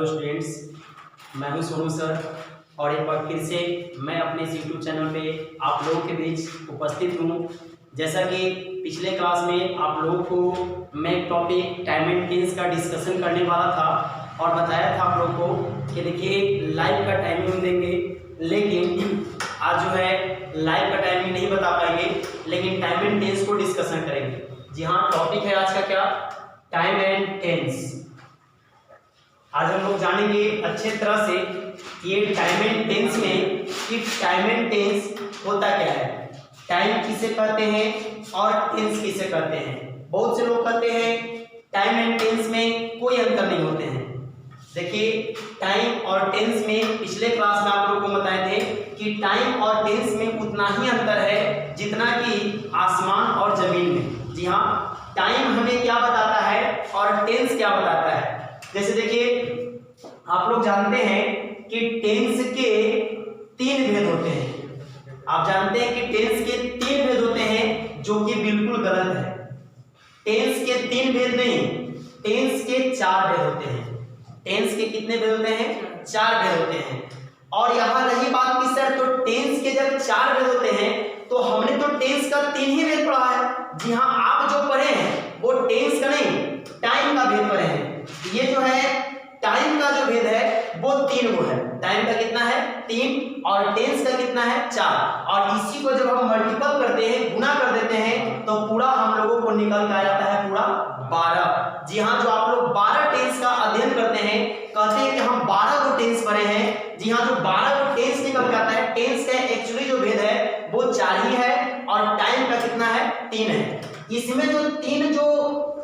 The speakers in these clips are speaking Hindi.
हेलो स्टूडेंट्स, मैं हूं सोनू सर और एक बार फिर से मैं अपने इस यूट्यूब चैनल पे आप लोगों के बीच उपस्थित हूं। जैसा कि पिछले क्लास में आप लोगों को मैं टॉपिक टाइम एंड टेंस का डिस्कशन करने वाला था और बताया था आप लोगों को कि देखिए लाइव का टाइमिंग देंगे, लेकिन आज जो है लाइव का टाइमिंग नहीं बता पाएंगे, लेकिन टाइम एंड टेंस को डिस्कशन करेंगे। जी हाँ, टॉपिक है आज का क्या, टाइम एंड टेंस। आज हम लोग जानेंगे अच्छे तरह से ये टाइम एंड टेंस में कि टाइम एंड टेंस होता क्या है, टाइम किसे कहते हैं और टेंस किसे कहते हैं। बहुत से लोग कहते हैं टाइम एंड टेंस में कोई अंतर नहीं होते हैं। देखिए टाइम और टेंस में पिछले क्लास में आप लोगों को बताए थे कि टाइम और टेंस में उतना ही अंतर है जितना कि आसमान और जमीन में। जी हाँ, टाइम हमें क्या बताता है और टेंस क्या बताता है। जैसे देखिए आप लोग जानते हैं कि टेंस के 3 भेद होते हैं। आप जानते हैं कि टेंस के 3 भेद होते हैं जो कि बिल्कुल गलत है। टेंस के 3 भेद नहीं, टेंस के 4 भेद होते हैं। टेंस के कितने भेद होते हैं? 4 भेद होते हैं। और यहाँ रही बात की सर, तो टेंस के जब 4 भेद होते हैं तो हमने तो टेंस का 3 ही भेद पढ़ा है। जी हाँ, आप जो पढ़े हैं वो टेंस का नहीं, टाइम का भेद पढ़े हैं। ये जो है टाइम का जो भेद है वो 3 गो है। टाइम का कितना है? 3, और टेंस का कितना है? 4। और इसी को जब हम मल्टीपल करते हैं, गुना कर देते हैं, तो पूरा हम लोगों को निकल के आ जाता है पूरा 12। जी हाँ, जो आप लोग 12 टेंस का अध्ययन करते हैं, कहते हैं कि हम 12 को टेंस पढ़े हैं। जी हाँ, जो 12 को टेंस निकल के आता है, टेंस का एक्चुअली जो भेद है वो 4 ही है और टाइम का कितना है? 3 है। इसमें जो 3 जो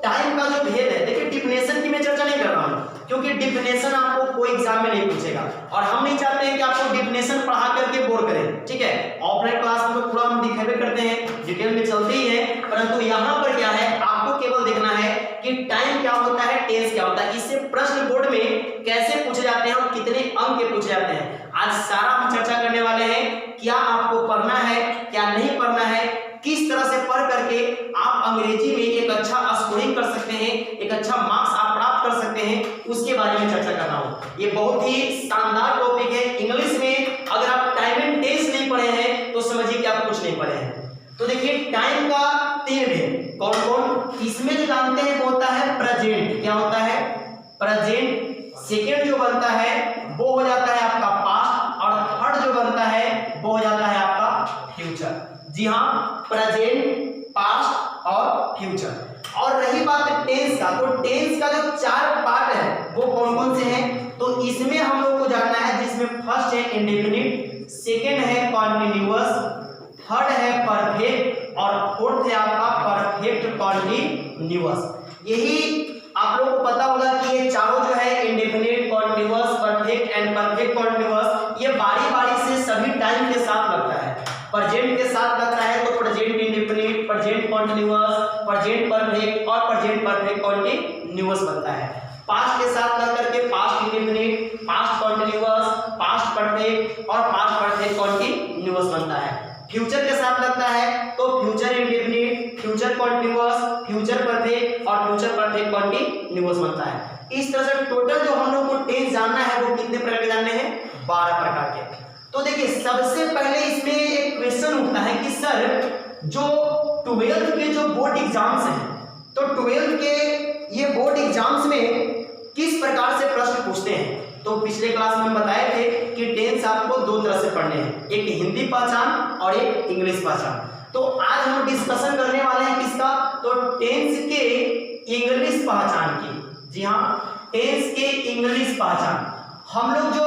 टाइम का जो भेद है, देखिए डिफिनेशन की मैं चर्चा नहीं कर रहा हूं क्योंकि डिफिनेशन आपको कोई एग्जाम में नहीं पूछेगा और हम नहीं चाहते हैं कि आपको डिफिनेशन पढ़ा करके बोर करें। ठीक है, ऑफलाइन क्लास में तो पूरा हम दिखावे करते हैं, डिटेल में चलते ही है, परंतु यहाँ पर क्या है, आपको केवल देखना है कि टाइम क्या होता है, टेंस क्या होता है। इससे प्रश्न बोर्ड में कैसे पूछे जाते हैं और कितने अंक के पूछे जाते हैं, आज सारा हम चर्चा करने वाले हैं। क्या आपको पढ़ना है, क्या नहीं पढ़ना है, किस तरह से पढ़ करके आप अंग्रेजी में एक अच्छा स्कोरिंग कर सकते हैं, एक अच्छा मार्क्स आप प्राप्त कर सकते हैं, उसके बारे में चर्चा कर रहा हूं। ये बहुत ही शानदार टॉपिक है। इंग्लिश में अगर आप टाइम एंड टेंस नहीं पढ़े हैं तो समझिए कि आप कुछ नहीं पढ़े हैं। तो देखिए टाइम का 3 भेद कौन कौन, इसमें जो जानते हैं वो होता है प्रेजेंट। क्या होता है? प्रेजेंट। सेकेंड जो बनता है वो हो जाता है आपका पास्ट, और थर्ड जो बनता है वो हो जाता है आपका फ्यूचर। जी हाँ, प्रेजेंट, पास्ट और फ्यूचर। और रही बात टेंस का, तो टेंस का जो 4 पार्ट है वो कौन कौन से हैं, तो इसमें हम लोग को जानना है, जिसमें फर्स्ट है इंडेफिनिट, सेकेंड है कॉन्टिन्यूअस, थर्ड है परफेक्ट और फोर्थ है आपका परफेक्ट कॉन्टिन्यूअस। यही आप लोगों को पता होगा कि ये चारों जो है indefinite, continuous, perfect and perfect continuous, ये बारी बारी से सभी टाइम के साथ लगता है। प्रेजेंट के साथ लगता है तो present indefinite, present continuous, present perfect और प्रेजेंट परफेक्ट कॉन्टिन्यूअस बनता है। पास्ट के साथ लग करके past indefinite, past continuous, past perfect और पास्ट परफेक्ट कॉन्टिन्यूअस बनता है। फ्यूचर के साथ लगता है तो future indefinite, future continuous, future perfect और फ्यूचर परफेक्ट कॉन्टिन्यूअस बनता है। इस तरह से टोटल जो हम लोग को टेंस जानना है वो कितने प्रकार के जानने हैं? 12 प्रकार के। तो देखिए सबसे पहले इसमें एक क्वेश्चन उठता है कि सर जो 12th के जो बोर्ड एग्जाम्स हैं, तो 12th के ये बोर्ड एग्जाम्स में किस प्रकार से प्रश्न पूछते हैं। तो पिछले क्लास में हम बताए थे कि टेंस आपको 2 तरह से पढ़ने हैं, एक हिंदी पहचान और एक इंग्लिश पहचान। तो आज हम डिस्कशन करने वाले हैं किसका, तो टेंस के इंग्लिश पहचान की। जी हाँ, टेंस के इंग्लिश पहचान। हम लोग जो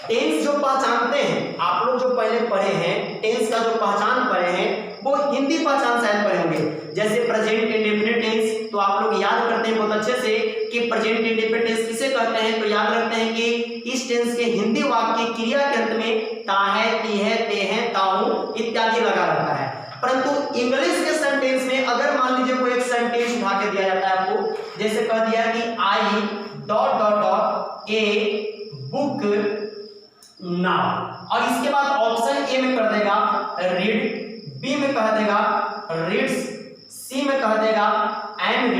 टेंस जो पहचानते हैं, आप लोग जो पहले पढ़े हैं टेंस का जो पहचान पढ़े हैं वो हिंदी पहचान शायद पढ़े होंगे। जैसे प्रेजेंट इंडेफिनिट टेंस, तो आप लोग याद करते हैं बहुत अच्छे से कि प्रेजेंट इंडेफिनिट टेंस किसे कहते हैं, तो याद रखते हैं कि इस टेंस के हिंदी वाक्य क्रिया के अंत में ता है, ती है, ते है, ताऊ इत्यादि लगा रहता है। परंतु इंग्लिश के सेंटेंस में अगर मान लीजिए कोई एक सेंटेंस उठा के दिया जाता है आपको, जैसे कह दिया कि I dot dot dot a book now, और इसके बाद ऑप्शन ए में कर देगा रीड, बी में कह देगा रीड्स, सी में कह देगा एंड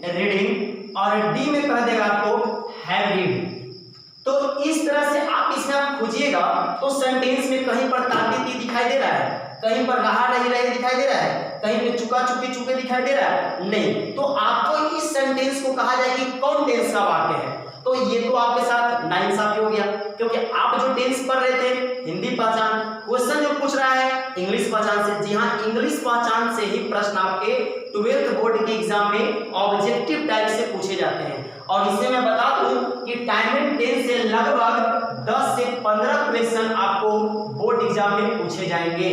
रीडिंग और डी में कह देगा आपको हैव रीड। तो इस तरह से आप इसमें आप खोजिएगा तो सेंटेंस में कहीं पर ताती ती दिखाई दे रहा है, कहीं पर रहा रही रही दिखाई दे रहा है, कहीं पे चुका चुकी चुके दिखाई दे रहा है, नहीं। तो आपको इस सेंटेंस को कहा जाए कि कौन टेंस का वाक्य है। तो ये तो आपके साथ नाइंसाफी हो गया, क्योंकि आप जो टेंस पढ़ रहे थे हिंदी पहचान, क्वेश्चन जो पूछ रहा है इंग्लिश पहचान से। जी हाँ, इंग्लिश पहचान से ही प्रश्न आपके 12th बोर्ड के एग्जाम में ऑब्जेक्टिव टाइप से पूछे जाते हैं। और इससे मैं बता दूं कि टाइम एंड टेंस से लगभग 10 से 15 क्वेश्चन आपको बोर्ड एग्जाम में पूछे जाएंगे।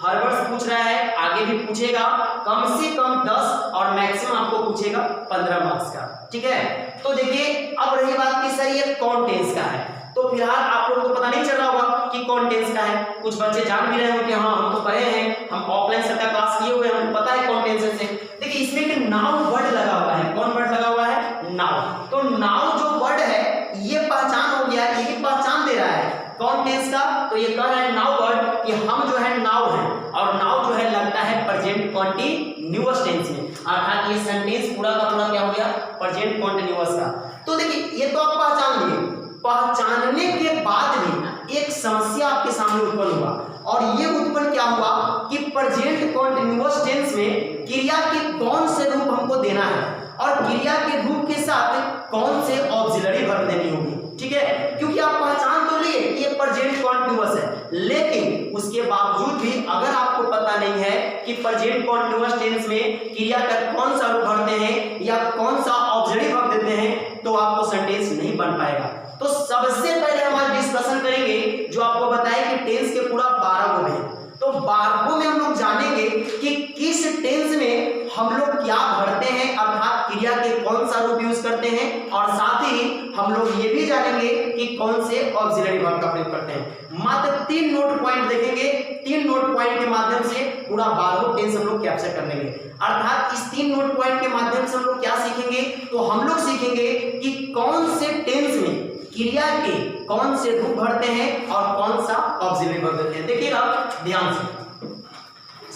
हर वर्ष पूछ रहा है, आगे भी पूछेगा, कम से कम 10 और मैक्सिमम आपको पूछेगा 15 मार्क्स का, ठीक है। तो देखिए, अब रही बात कि सर ये कौन टेंस का है, तो फिलहाल आप लोगों को पता नहीं चल रहा होगा कि कौन टेंस का है। कुछ बच्चे जान भी रहे होंगे कि हाँ हम तो पढ़े हैं, हम ऑफलाइन सर का क्लास किए हुए हैं, हमको पता है कौन टेंस है। देखिए इसमें एक नाउ वर्ड लगा हुआ है। कौन वर्ड लगा हुआ है? नाउ। तो नाउ जो वर्ड है ये पहचान हो गया, ये पहचान दे रहा है कौन टेंस का। तो ये कह रहा है नाउ वर्ड कि हम जो है नाउ हैं, और नाउ जो है लगता है प्रेजेंट कंटीन्यूअस टेंस में, अर्थात ये सेंटेंस पूरा का पूरा क्या हो गया? प्रेजेंट कंटीन्यूअस का। तो देखिए ये तो आप पहचान लिए, पहचानने के बाद भी एक समस्या आपके सामने उत्पन्न हुआ, और ये उत्पन्न क्या हुआ कि प्रेजेंट कंटीन्यूअस टेंस में क्रिया के कौन से रूप हमको देना है, और क्रिया के रूप के साथ कौन से ऑक्सिलरी वर्ब देनी होगी, ठीक है। क्योंकि आप पहचान तो लिए ये प्रेजेंट कंटीन्यूअस है, लेकिन उसके बावजूद भी अगर आपको पता नहीं है कि प्रेजेंट कंटीन्यूअस टेंस में क्रिया का कौन सा रूप भरते हैं या कौन सा ऑक्सिलरी वर्ब देते हैं, तो आपको सेंटेंस नहीं बन पाएगा। तो सबसे पहले हम आज डिस्कशन करेंगे जो आपको बताया कि टेंस के पूरा 12 गुण हैं। तो 12 में हम लोग जानेंगे कि किस टेंस में हम लोग क्या भरते हैं, अर्थात क्रिया के कौन सा रूप यूज करते हैं, और साथ ही हम लोग ये भी जानेंगे कि कौन से ऑक्सिलरी वर्ब का प्रयोग करते हैं। मात्र 3 नोट पॉइंट देखेंगे, 3 नोट पॉइंट के माध्यम से पूरा 12 टेंस हम लोग कैप्चर कर लेंगे। अर्थात इस 3 नोट पॉइंट के माध्यम से हम लोग क्या सीखेंगे, तो हम लोग सीखेंगे कि कौन से टेंस में क्रिया के कौन से रूप भरते हैं और कौन सा ऑक्सिलरी वर्ब देते हैं। देखिएगा ध्यान से,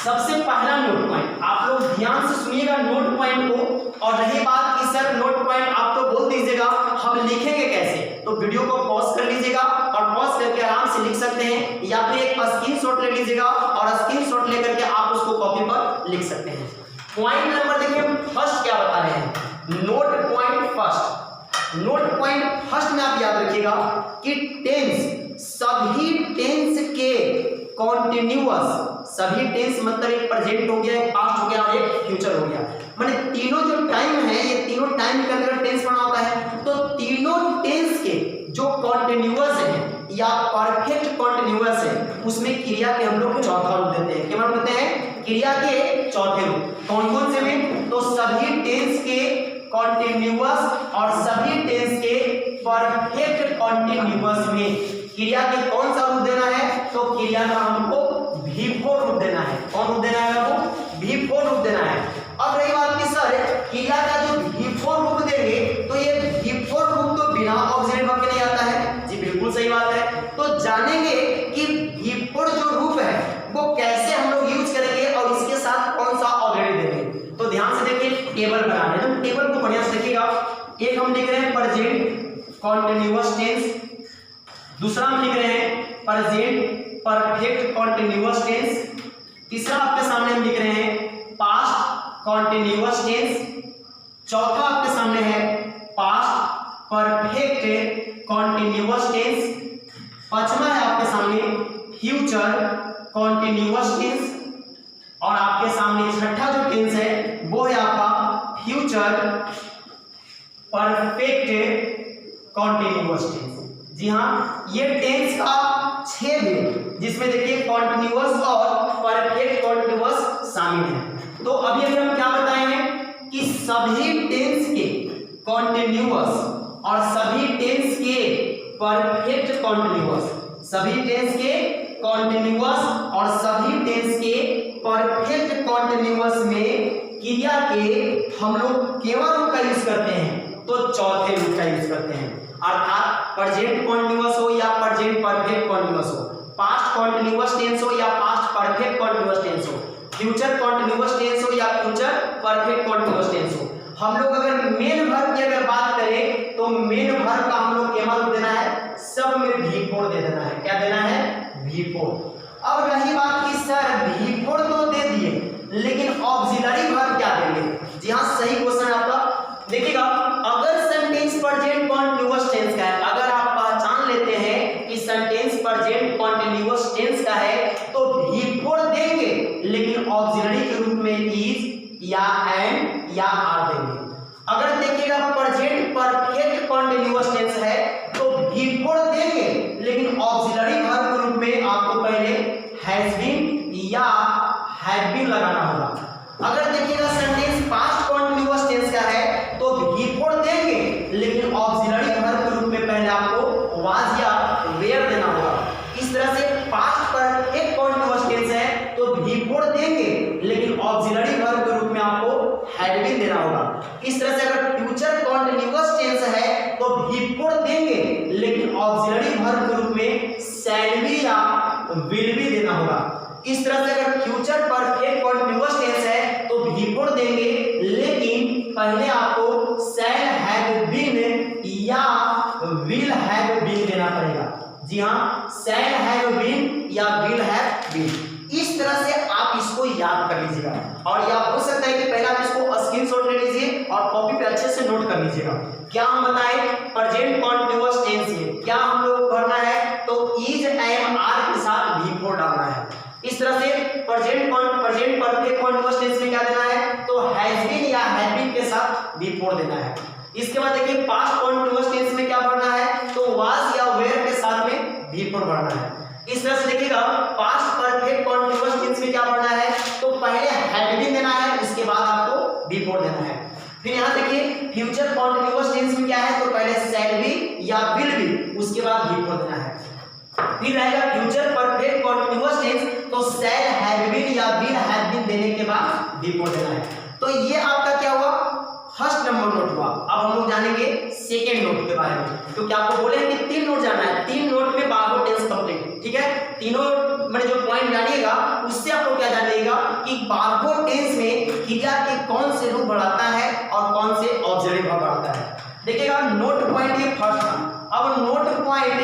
सबसे पहला नोट पॉइंट आप लोग ध्यान से सुनिएगा नोट पॉइंट को। और रही बात कि सर नोट पॉइंट आप तो बोल दीजिएगा, हम लिखेंगे कैसे, तो वीडियो को पॉज कर लीजिएगा और पॉज करके आराम से लिख सकते हैं, या फिर एक स्क्रीनशॉट ले लीजिएगा और स्क्रीनशॉट लेकर के आप उसको कॉपी पर लिख सकते हैं। पॉइंट नंबर देखिए फर्स्ट क्या बता रहे हैं, note point first. Note point first में आप याद रखिएगा कि टेंस, सभी टेंस के कॉन्टिन्यूअस, सभी टेंस मतलब एक प्रेजेंट हो गया, एक पास्ट हो गया और एक फ्यूचर हो गया, माने तीनों जो टाइम है ये तीनों टाइम के अंदर टेंस बना होता है। तो तीनों टेंस के जो कॉन्टिन्यूअस है या परफेक्ट कॉन्टिन्यूअस है उसमें क्रिया के हम लोग चौथा रूप देते हैं। क्या देते हैं? क्रिया के चौथे रूप। कौन कौन से में? तो सभी टेंस के कॉन्टिन्यूअस और सभी टेंस के परफेक्ट कॉन्टिन्यूअस में क्रिया के कौन सा रूप देना है, तो क्रिया का हमको V4 रूप देना है। कौन रूप देना है हमको? V4 रूप देना है। अब रही बात कि सर क्रिया का जो V4 रूप देंगे तो ये V4 रूप तो बिना ऑक्सिलरी वर्ब के नहीं आता है। जी बिल्कुल सही बात है। तो जानेंगे कि V4 जो रूप है वो कैसे हम लोग यूज करेंगे और इसके साथ कौन सा ऑक्सिलरी देंगे। तो ध्यान से देखिए, टेबल बना रहे हैं, टेबल को बढ़िया से देखिएगा। एक हम लिख रहे हैं प्रेजेंट कॉन्टिन्यूअस टेंस, दूसरा हम लिख रहे हैं प्रेजेंट परफेक्ट कॉन्टिन्यूअस टेंस, तीसरा आपके सामने हम लिख रहे हैं पास्ट कॉन्टिन्यूअस टेंस, चौथा आपके सामने है पास्ट परफेक्ट कॉन्टिन्यूअस टेंस, पांचवा है आपके सामने फ्यूचर कॉन्टिन्यूअस टेंस, और आपके सामने छठा जो टेंस है वो है आपका फ्यूचर परफेक्ट कॉन्टिन्यूअस टेंस। जी हाँ, ये टेंस का 6 है जिसमें देखिए कॉन्टिन्यूअस और परफेक्ट कॉन्टिन्यूअस शामिल है। तो अभी हम क्या बताए हैं कि सभी टेंस के कॉन्टिन्यूअस और सभी टेंस के परफेक्ट कॉन्टिन्यूअस, सभी टेंस के कॉन्टिन्यूअस और सभी टेंस के परफेक्ट कॉन्टिन्यूअस में क्रिया के हम लोग केवल रूप का यूज करते हैं, तो चौथे रूप का यूज करते हैं। अर्थात प्रेजेंट कॉन्टिन्यूअस हो या प्रेजेंट परफेक्ट कॉन्टिन्यूअस हो, पास्ट कॉन्टिन्यूअस टेंस हो या पास्ट परफेक्ट कॉन्टिन्यूअस टेंस हो, फ्यूचर कॉन्टिन्यूअस टेंस हो या फ्यूचर परफेक्ट कॉन्टिन्यूअस टेंस हो, हम लोग अगर मेन वर्ब की अगर बात करें तो मेन वर्ब का हम लोग क्या रूप देना है, सब में V4 दे देना है। क्या देना है, V4। अब रही बात कि सर V4 तो दे दिए लेकिन ऑक्सिलरी वर्ब क्या देंगे। जी हाँ, सही क्वेश्चन है आपका। देखिएगा, अगर सेंटेंस प्रेजेंट कॉन्टिन्यूअस टेंस का है, अगर आप पहचान लेते हैं कि सेंटेंस प्रेजेंट कॉन्टिन्यूअस टेंस का है तो V4 देंगे लेकिन ऑक्सिलरी के रूप में इज या एंड या आर देंगे। अगर देखिएगा प्रेजेंट परफेक्ट कॉन्टिन्यूअस टेंस है तो V4 देंगे लेकिन ऑक्सिलरी वर्ब के रूप में आपको पहले हैज बीन या हैव बीन लगाना होगा। अगर देखिएगा सेंटेंस पास्ट कॉन्टिन्यूअस टेंस का है तो V4 देंगे लेकिन ऑक्सिलरी वर्ब के रूप में पहले आपको वाज या वेयर देना होगा। इस तरह से पास्ट परफेक्ट कॉन्टिन्यूअस टेंस है तो V4 देंगे लेकिन ऑक्सिलरी वर्ब के रूप में आपको हैड बीन देना होगा। इस तरह से अगर फ्यूचर कॉन्टिन्यूअस टेंस है तो V4 देंगे लेकिन ऑक्सिलरी वर्ब के रूप में शैल बी या विल बी देना होगा। इस तरह से अगर फ्यूचर परफेक्ट कॉन्टिन्यूअस टेंस है तो V4 देंगे लेकिन पहले आपको शैल हैव बीन या विल हैव बीन देना पड़ेगा। जी हाँ, शैल हैव बीन या विल हैव बीन। इस तरह से आप इसको याद कर लीजिएगा और या हो सकता है कि पहले आप इसको स्क्रीनशॉट ले लीजिए और कॉपी पे अच्छे से नोट कर लीजिएगा। क्या हम बताएं, प्रेजेंट कॉन्टिन्यूअस टेंस में क्या हम लोग को भरना है तो इज एम आर के साथ V4 डालना है। इस तरह से प्रेजेंट परफेक्ट कॉन्टिन्यूअस टेंस में क्या देना है तो हैज बीन या हैव बीन के साथ V4 देना है। इसके बाद देखिए पास्ट कॉन्टिन्यूअस टेंस में क्या भरना है तो वाज या वेयर के साथ में V4 भरना है। इस तरह से देखिएगा पास्ट परफेक्ट कॉन्टिन्यूअस टेंस में क्या भरना है तो पहले हैड बीन देना है, उसके बाद आपको V4 देना है। फिर यहाँ देखिए फ्यूचर कॉन्टिन्यूअस टेंस में क्या है तो पहले शैल बी या विल बी, उसके बाद V4 देना है। फिर रहेगा फ्यूचर परफेक्ट कॉन्टिन्यूअस टेंस तो शैल हैव बीन या विल हैव बीन देने के बाद V4 देना है। तो ये आपका क्या हुआ, फर्स्ट नंबर नोट हुआ। अब हम लोग जानेंगे सेकेंड नोट के बारे में, क्योंकि आपको बोले कि 3 नोट जाना है, 3 नोट में बारहो टेंस कंप्लीट। ठीक है, तीनों मैंने जो पॉइंट जानिएगा उससे आपको क्या जानिएगा कि बारहो टेंस में क्रिया के कौन से रूप बढ़ाता है और कौन से ऑक्सिलरी वर्ब बढ़ाता है। देखिएगा नोट पॉइंट ये फर्स्ट था। अब नोट पॉइंट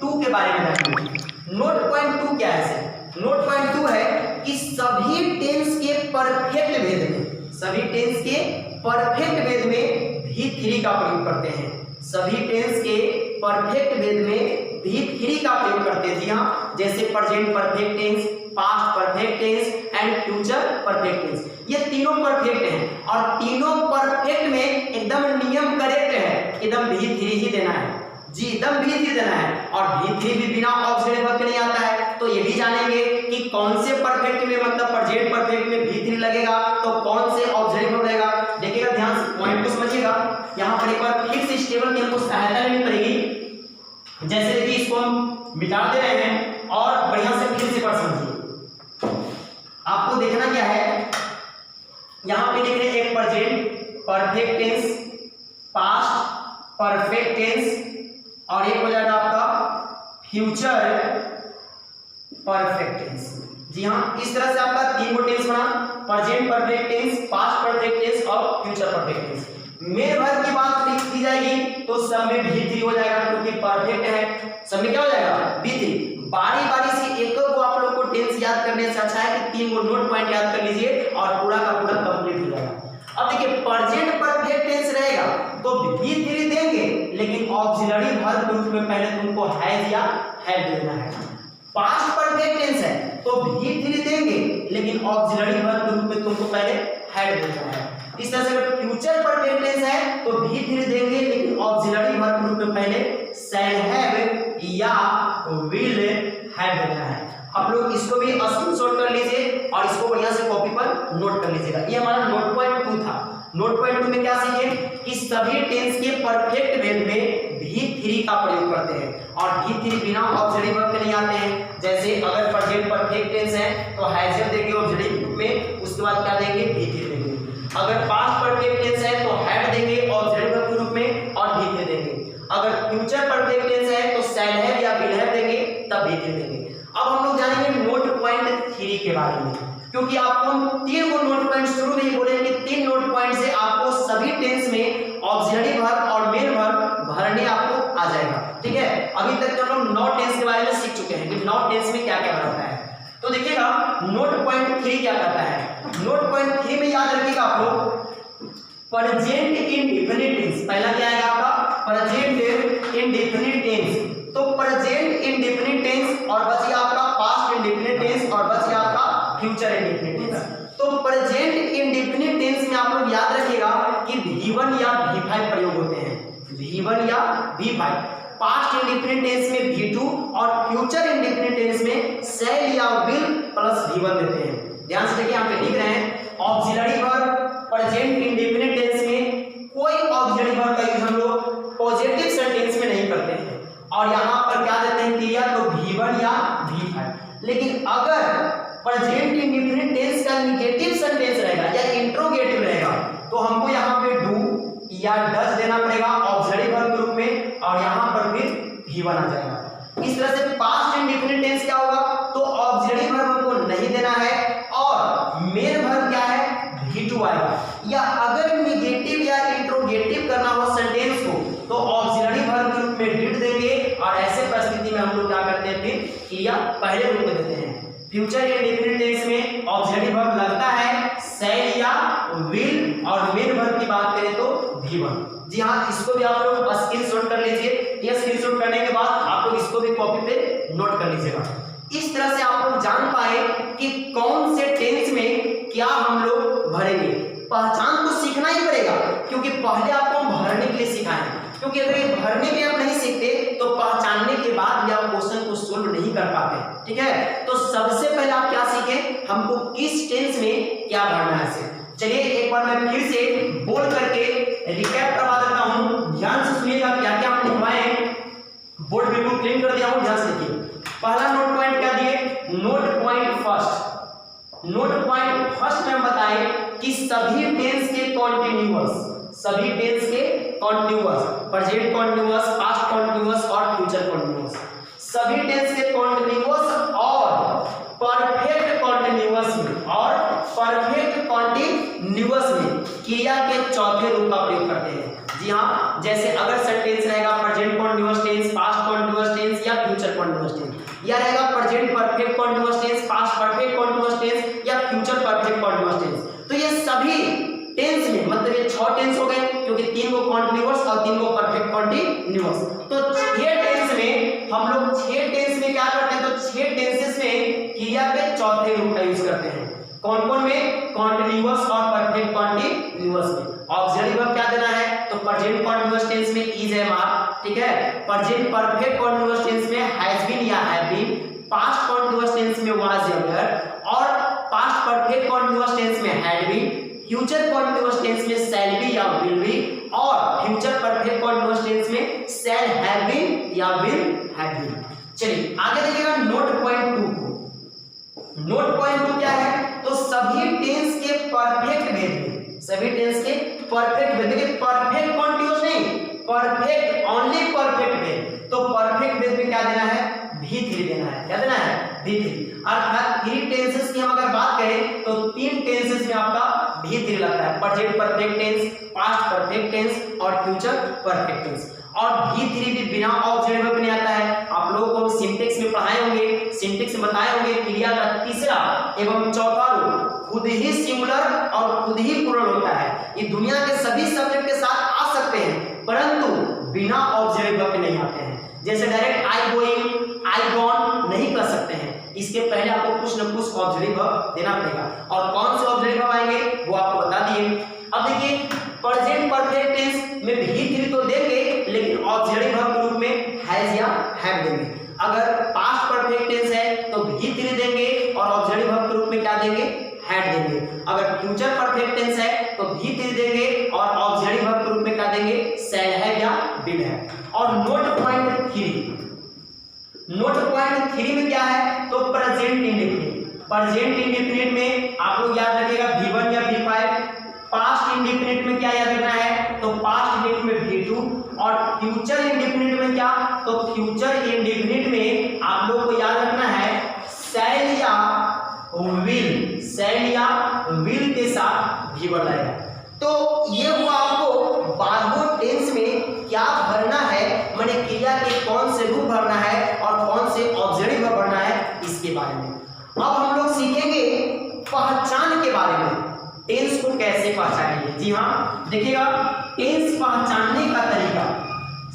2 के बारे में जानेंगे। नोट पॉइंट 2 क्या है? नोट पॉइंट 2 है कि सभी टेंस के परफेक्ट भेद में, सभी टेंस के परफेक्ट भेद में V3 का प्रयोग करते हैं। सभी टेंस के परफेक्ट भेद में V3 का प्रयोग करते हैं। जी हाँ, जैसे present perfect tense, past perfect tense and future perfect tense, ये तीनों परफेक्ट हैं और तीनों परफेक्ट में एकदम नियम करेक्ट है, एकदम V3 ही देना है। जी, एकदम V3 देना है और V3 भी बिना ऑक्सिलरी वर्ब के नहीं आता है। तो ये भी जानेंगे कि कौन से परफेक्ट में, मतलब प्रेजेंट परफेक्ट में V3 लगेगा तो कौन से ऑक्सिलरी वर्ब लगेगा। देखिएगा, ध्यान से पॉइंट को समझिएगा। यहाँ पर एक बार फिर से इस टेबल की हमको सहायता लेनी पड़ेगी। जैसे देखिए इसको हम मिटा दे रहे हैं और बढ़िया से फिर से पढ़ समझिए। आपको देखना क्या है, यहाँ पे देख रहे हैं एक present perfect tense, past perfect tense और एक हो जाएगा आपका फ्यूचर परफेक्ट टेंस। जी हाँ, इस तरह से आपका 3 गो टेंस बना, present perfect tense, past perfect tense और future perfect tense. Main verb की बात की जाएगी तो सब में V3 हो जाएगा, क्योंकि परफेक्ट है, सब में क्या हो जाएगा V3। बारी बारी से एक को आप लोग को टेंस याद करने से अच्छा है कि 3 गो नोट पॉइंट याद कर लीजिए और पूरा का पूरा कंप्लीट हो जाएगा। अब देखिए प्रेजेंट परफेक्ट टेंस रहेगा तो V3 देंगे लेकिन ऑक्सिलरी वर्ब के रूप में पहले तुमको हैज या हैव देना है। पास्ट परफेक्ट टेंस है तो V3 देंगे लेकिन ऑक्सिलरी वर्ब के रूप में तुमको पहले हैड देना है। इस तरह से अगर फ्यूचर परफेक्ट टेंस है तो V3 देंगे लेकिन ऑक्सिलरी वर्ब के रूप में पहले शैल हैव या विल हैव देना है। आप लोग इसको भी स्क्रीनशॉट कर लीजिए और इसको बढ़िया से कॉपी पर नोट कर लीजिएगा। ये हमारा नोट पॉइंट 2 था। नोट पॉइंट 2 में क्या सीखे कि सभी टेंस के परफेक्ट भेद में V3 का प्रयोग करते हैं और V3 बिना ऑक्सिलरी वर्ब के नहीं आते हैं। जैसे अगर प्रेजेंट परफेक्ट टेंस है तो हैज देंगे ऑक्सिलरी में, उसके बाद क्या देंगे V3 देंगे। अगर पास्ट परफेक्ट टेंस है तो हैड देंगे ऑक्सिलरी वर्ब के रूप में और V3 देंगे। अगर फ्यूचर परफेक्ट टेंस है तो शैल हैव या विल हैव देंगे, तब V3 देंगे। अब हम लोग जानेंगे नोट पॉइंट 3 के बारे में, क्योंकि आपको हम 3 को नोट पॉइंट शुरू में ही बोले कि 3 नोट पॉइंट से आपको सभी नाउन टेंस में क्या क्या बनता है। तो देखिएगा नोट पॉइंट 3 क्या कहता है। नोट पॉइंट 3 में याद रखिएगा आप लोग प्रेजेंट इंडेफिनिट टेंस, पहला क्या आएगा आपका प्रेजेंट इंडेफिनिट टेंस। तो प्रेजेंट इंडेफिनिट टेंस और बचिए आपका पास्ट इंडेफिनिट टेंस और बचिए आपका फ्यूचर इंडेफिनिट टेंस। तो प्रेजेंट इंडेफिनिट टेंस में आप लोग याद रखिएगा कि V1 या V5 प्रयोग होते हैं, V1 या V5। पास्ट इंडेफिनिट टेंस में V2 और फ्यूचर इंडेफिनिट टेंस में शैल या विल प्लस V1 देते हैं। ध्यान से देखिए यहाँ पे लिख रहे हैं auxiliary verb present indefinite tense में कोई ऑक्सिलरी वर्ब का यूज हम लोग पॉजिटिव सेंटेंस में नहीं करते हैं और यहाँ पर क्या देते हैं क्रिया तो V1 या V5। लेकिन अगर प्रेजेंट इंडेफिनिट टेंस का नेगेटिव सेंटेंस रहेगा या इंट्रोगेटिव रहेगा तो हमको यहाँ पे डू या डज देना पड़ेगा ऑक्सिलरी वर्ब के रूप में और यहाँ पर फिर V1 आ जाएगा। इस तरह से पास्ट इंडेफिनिट टेंस क्या होगा तो ऑक्सिलरी वर्ब हमको नहीं देना है और मेन वर्ब क्या है V2 आएगा। या अगर नेगेटिव या इंट्रोगेटिव करना हो सेंटेंस को तो ऑक्सिलरी वर्ब के रूप में डिड देंगे और ऐसे परिस्थिति में हम लोग क्या करते हैं फिर क्रिया पहले रूप में देते हैं। फ्यूचर इंडेफिनिट टेंस में ऑक्सिलरी वर्ब लगता है शैल या विल और मेन वर्ब की बात करें तो V1। जी हाँ, इसको भी आप लोग स्क्रीनशॉट कर लीजिए। ये स्क्रीनशॉट करने के बाद आप लोग इसको भी कॉपी पे नोट कर लीजिएगा। इस तरह से आप लोग जान पाए कि कौन से टेंस में क्या हम लोग भरेंगे। पहचान तो सीखना ही पड़ेगा क्योंकि पहले आपको हम भरने के लिए सिखाएं, क्योंकि अगर ये भरने के आप नहीं सीखते तो पहचानने के बाद भी आप क्वेश्चन को सोल्व नहीं कर पाते। ठीक है, तो सबसे पहले आप क्या सीखें, हमको किस टेंस में क्या भरना है। चलिए एक बार मैं फिर से बोल करके रिकैप करवा देता हूं, ध्यान से सुनिएगा क्या क्या हम लिखवाए हैं। बोर्ड बिल्कुल क्लीन कर दिया हूं, ध्यान से देखिए। पहला नोट पॉइंट क्या दिए, note point first. Note point first में बताए कि सभी टेंस के कॉन्टिन्यूअस, सभी टेंस के continuous, present continuous, past continuous और फ्यूचर कॉन्टिन्यूअस, सभी टेंस के कॉन्टिन्यूअस और परफेक्ट कॉन्टिन्यूअस में और परफेक्ट कॉन्टिन्यूअस में क्रिया के चौथे रूप का प्रयोग करते हैं। जी हाँ, जैसे अगर सेंटेंस रहेगा present continuous tense, past continuous tense या फ्यूचर कॉन्टिन्यूअस टेंस, या रहेगा present perfect continuous tense, past perfect continuous tense या फ्यूचर परफेक्ट कॉन्टिन्यूअस टेंस, तो ये सभी टेंस में मतलब ये 6 टेंस हो गए क्योंकि 3 को कॉन्टिन्यूअस और 3 को परफेक्ट कॉन्टिन्यूअस। तो 6 टेंस में हम लोग 6 टेंस में क्या करते हैं तो 6 टेंसेस में क्रिया के चौथे रूप का यूज करते हैं। कौन कौन में, कॉन्टिन्यूअस और परफेक्ट कॉन्टिन्यूअस में। ऑक्सिलरी वर्ब क्या देना है तो प्रेजेंट कॉन्टिन्यूअस टेंस में इज है मार, ठीक है, प्रेजेंट परफेक्ट कॉन्टिन्यूअस टेंस में हैज बीन या have been, past continuous tense में वाज या वर और पास्ट परफेक्ट कॉन्टिन्यूअस टेंस में had been, future continuous tense में शैल बी या विल बी और फ्यूचर परफेक्ट कॉन्टिन्यूअस टेंस में शैल हैव बीन या विल हैव बीन। चलिए आगे देखिएगा नोट पॉइंट 2 को। नोट पॉइंट 2 क्या है तो सभी टेंस के परफेक्ट भेद में, सभी टेंस के परफेक्ट भेद, देखिए परफेक्ट कॉन्टिन्यूअस नहीं, परफेक्ट ओनली परफेक्ट भेद। तो परफेक्ट भेद में क्या देना है V3 देना है, क्या देना है V3। अर्थात 3 टेंसेस की हम अगर बात करें तो 3 टेंसेस में आपका V3 लगता है, present perfect tense, past perfect tense और फ्यूचर परफेक्ट टेंस। और V3 भी बिना ऑक्सिलरी वर्ब नहीं आता है। आप लोगों को सिंटेक्स में पढ़ाए होंगे, सिंटेक्स में बताए होंगे क्रिया का तीसरा एवं चौथा रूप खुद ही सिंगुलर और खुद ही प्लूरल होता है। ये दुनिया के सभी सब्जेक्ट के साथ आ सकते हैं परंतु बिना ऑक्सिलरी वर्ब के नहीं आते हैं। जैसे direct I going, I gone नहीं कर सकते हैं, इसके पहले आपको कुछ न कुछ ऑक्सिलरी वर्ब देना पड़ेगा। और कौन से ऑक्सिलरी वर्ब आएंगे वो आपको बता दिए। अब देखिए प्रेजेंट परफेक्ट टेंस में V3 तो देंगे लेकिन ऑक्सिलरी वर्ब के रूप में हैज या हैव देंगे। अगर पास्ट परफेक्ट टेंस है तो V3 देंगे और ऑक्सिलरी वर्ब के रूप में क्या देंगे हैड देंगे। अगर फ्यूचर परफेक्ट टेंस है तो V3 देंगे और ऑक्सिलरी वर्ब के रूप में क्या देंगे शैल हैव या विल हैव। और नोट पॉइंट 3, नोट पॉइंट 3 में क्या है तो प्रेजेंट इंडेफिनिट। प्रेजेंट इंडेफिनिट में आप लोग याद रखिएगा V1 या V5। पास्ट इंडेफिनिट में क्या याद रखना है तो पास्ट इंडेफिनिट में V2 और फ्यूचर इंडेफिनिट में क्या तो फ्यूचर इंडेफिनिट में आप लोग को याद रखना है शैल या विल, शैल या विल के साथ V1 आएगा। तो ये हुआ आपको 12 टेंस में क्या भरना है, माने क्रिया के कौन से रूप भरना है और कौन से ऑक्सिलरी वर्ब भरना है अब हम लोग सीखेंगे पहचान के बारे में, टेंस को कैसे पहचानेंगे। जी हाँ, देखिएगा टेंस पहचानने का तरीका,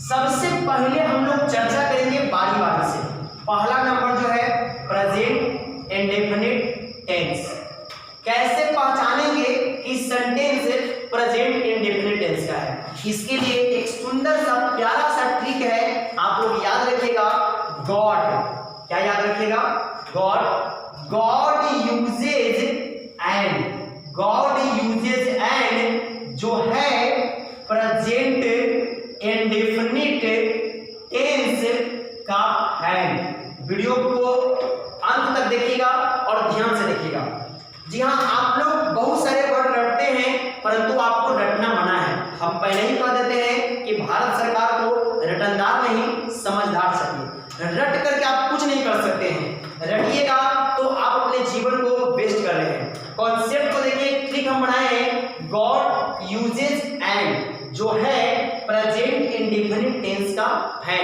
सबसे पहले हम लोग चर्चा करेंगे बारी बारी से। पहला नंबर जो है प्रेजेंट इंडेफिनिट टेंस। कैसे पहचानेंगे कि सेंटेंस प्रेजेंट इंडेफिनिट टेंस का है, इसके लिए एक सुंदर सा प्यारा सा ट्रिक है, आप लोग याद रखिएगा। गॉड, क्या याद रखिएगा? गॉड, गॉड यूजेज एंड जो है प्रेजेंट इंडेफिनिट टेंस का है। वीडियो को अंत तक देखिएगा और ध्यान से देखिएगा। जी हाँ, आप लोग बहुत सारे वर्ड रटते हैं परंतु आपको रटना मना है। हम पहले ही कह देते हैं कि भारत सरकार को रटनदार नहीं समझदार चाहिए। रट करके आप कुछ नहीं कर सकते हैं, रटिएगा तो आप अपने जीवन को वेस्ट कर रहे हैं। कॉन्सेप्ट को देखिए, ट्रिक हम बनाए हैं, गॉड यूजेज एंड जो है प्रेजेंट इंडेफिनिट टेंस का है।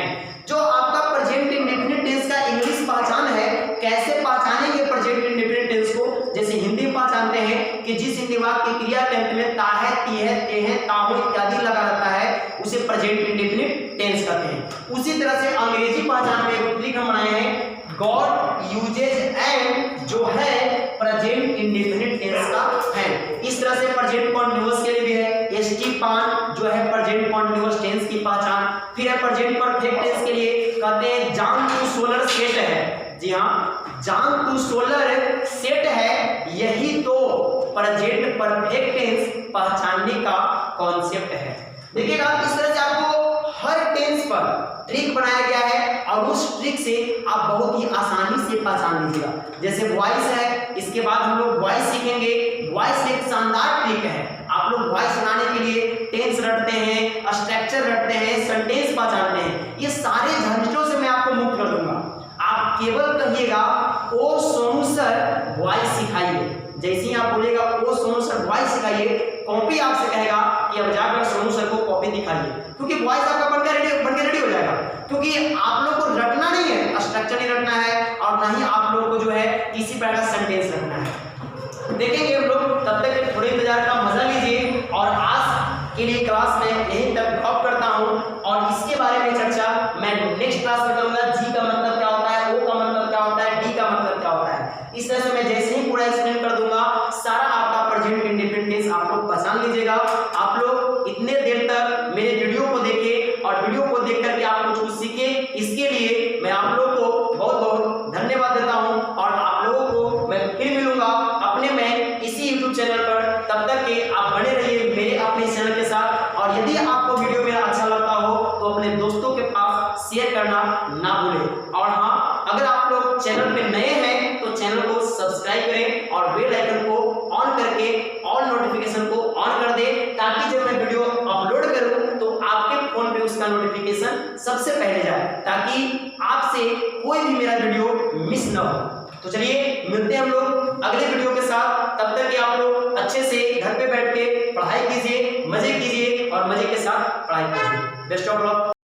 जो आपका प्रेजेंट इंडेफिनिट टेंस का इंग्लिश पहचान है, कैसे पहचानेंगे प्रेजेंट इंडेफिनिट टेंस को? जैसे हिंदी में पहचानते हैं कि जिस हिंदी वाक्य की क्रिया के अंत में ता है, ती है, ते है, ताहू इत्यादि लगा रहता है उसे प्रेजेंट इंडेफिनिट टेंस कहते हैं। उसी तरह से अंग्रेजी पहचान में एक ट्रिक हम बनाए हैं, गॉड यूजेज एंड जो है प्रेजेंट इंडेफिनिट टेंस का है। इस तरह से प्रेजेंट कॉन्टिन्यूअस के लिए भी है, एसटी पान जो है प्रेजेंट कॉन्टिन्यूअस टेंस की पहचान। फिर है प्रेजेंट परफेक्ट टेंस के लिए कहते हैं जान टू सोलर सेट है। जी हाँ, जान टू सोलर सेट है, यही तो प्रेजेंट परफेक्ट टेंस पहचानने का कॉन्सेप्ट है। देखिएगा इस तरह से आपको हर टेंस पर ट्रिक बनाया गया है और उस ट्रिक से आप बहुत ही आसानी से पहचान लीजिएगा। जैसे वॉइस है, इसके बाद हम लोग वॉइस सीखेंगे। वॉइस एक शानदार ट्रिक है, आप लोग वॉइस बनाने के लिए टेंस रटते हैं, स्ट्रक्चर रटते हैं, सेंटेंस पहचानते हैं, ये सारे झंझटों से मैं आपको मुक्त कर दूंगा। आप केवल कहिएगा ओ सोनू सर वॉइस सिखाइए। जैसे ही आप बोलेगा ओ सोनू सर वॉइस सिखाइए, कॉपी आपसे कहेगा कि अब जाकर सोनू सर को कॉपी दिखाइए, क्योंकि वॉइस आपका बनकर रेडी हो जाएगा। क्योंकि आप लोग को रटना नहीं है, स्ट्रक्चर नहीं रटना है और ना ही आप लोग को जो है किसी प्रकार का सेंटेंस रखना है। देखेंगे हम लोग, तब तक थोड़े इंतजार का मजा लीजिए। और आज के लिए क्लास में यहीं तक ड्रॉप करता हूं और इसके बारे में चर्चा मैं नेक्स्ट क्लास में करूंगा। जी का मतलब क्या होता है, ओ का मतलब क्या होता है, डी का मतलब क्या होता है, इस तरह से मैं जैसे ही पूरा एक्सप्लेन कर दूंगा, सारा आपका प्रेजेंट इंडेफिनिट टेंस आप लोग पहचान लीजिएगा। आप लोग इतने देर तक मेरे वीडियो को देखे और वीडियो को देख करके आप लोग कुछ सीखे, इसके लिए मैं आप लोगों को बहुत बहुत धन्यवाद देता हूं और आप लोगों को मैं फिर मिलूंगा अपने में इसी YouTube चैनल पर। तब तक के आप बने रहिए मेरे अपने चैनल के साथ। और यदि आपको वीडियो मेरा अच्छा लगता हो तो अपने दोस्तों के पास शेयर करना ना भूलें। और हाँ, अगर आप लोग चैनल पे नए हैं तो चैनल को सब्सक्राइब करें और बेल आइकन को ऑन करके ऑल नोटिफिकेशन को ऑन कर दें, ताकि जब मैं वीडियो अपलोड करूं तो आपके फोन पे उसका नोटिफिकेशन सबसे पहले जाए, ताकि आपसे कोई भी मेरा वीडियो मिस ना हो। तो चलिए मिलते हैं हम लोग अगले वीडियो के साथ। तब तक कि आप लोग अच्छे से घर पे बैठ के पढ़ाई कीजिए, मजे कीजिए और मजे के साथ पढ़ाई कीजिए। Best of luck.